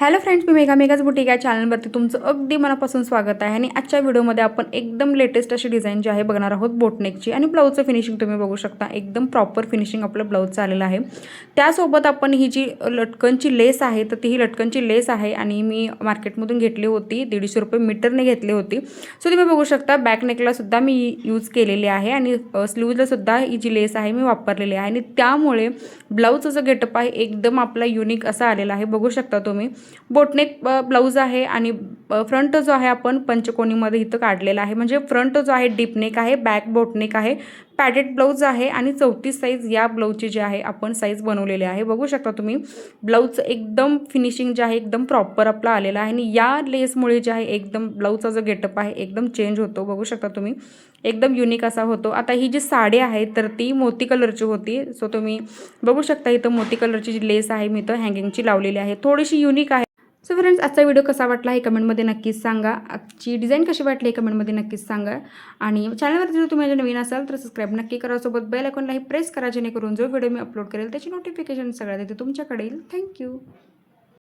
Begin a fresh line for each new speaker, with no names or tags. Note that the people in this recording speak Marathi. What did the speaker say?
हॅलो फ्रेंड्स, मी मेघाज बुटीक या चॅनलवरती तुमचं अगदी मनापासून स्वागत आहे। आणि आजच्या व्हिडिओमध्ये आपण एकदम लेटेस्ट अशी डिझाईन जी आहे बघणार आहोत बोटनेकची। आणि ब्लाऊजचं फिनिशिंग तुम्ही बघू शकता, एकदम प्रॉपर फिनिशिंग आपलं ब्लाऊजचं आलेलं आहे। त्यासोबत आपण ही जी लटकनची लेस आहे तर ती ही लटकनची लेस आहे आणि मी मार्केटमधून घेतली होती, 150 रुपये मीटरने घेतली होती। सो तुम्ही बघू शकता बॅक नेकला सुद्धा मी यूज केलेली आहे आणि स्लीवला सुद्धा ही जी लेस आहे मी वापरलेली आहे। आणि त्यामुळे ब्लाऊजचं जो गेटअप आहे एकदम आपला युनिक असा आलेला आहे। बघू शकता तुम्ही बोटनेक ब्लाऊज आहे आणि फ्रंट जो आहे आपण पंचकोनीमध्ये इथं काढलेला आहे। म्हणजे फ्रंट जो आहे डीप नेक आहे, बॅक बोटनेक आहे, पॅडेड ब्लाऊज आहे आणि 34 साईज या ब्लाऊजची जी आहे आपण साईज बनवलेली आहे। बघू शकता तुम्ही ब्लाऊजचं एकदम फिनिशिंग जे आहे एकदम प्रॉपर आपला आलेला आहे। आणि या लेसमुळे जे आहे एकदम ब्लाऊजचा जो गेटअप आहे एकदम चेंज होतो। बघू शकता तुम्ही एकदम युनिक असा होतो। आता ही जी साडी आहे तर ती मोती कलरची होती। सो तुम्ही बघू शकता इथं मोती कलरची जी लेस आहे मी इथं हँगिंगची लावलेली आहे, थोडीशी युनिक आहे। सो फ्रेंड्स, आजचा व्हिडिओ कसा वाटला हे कमेंटमध्ये नक्कीच सांगा। आजची डिझाईन कशी वाटली हे कमेंटमध्ये नक्कीच सांगा। आणि चॅनलवरती जर तुम्ही नवीन असाल तर सबस्क्राईब नक्की करा, सोबत बेल आयकॉनलाही प्रेस करा, जेणेकरून जो व्हिडिओ मी अपलोड करेल त्याची नोटिफिकेशन सगळ्यात येते तुमच्याकडे येईल। थँक्यू।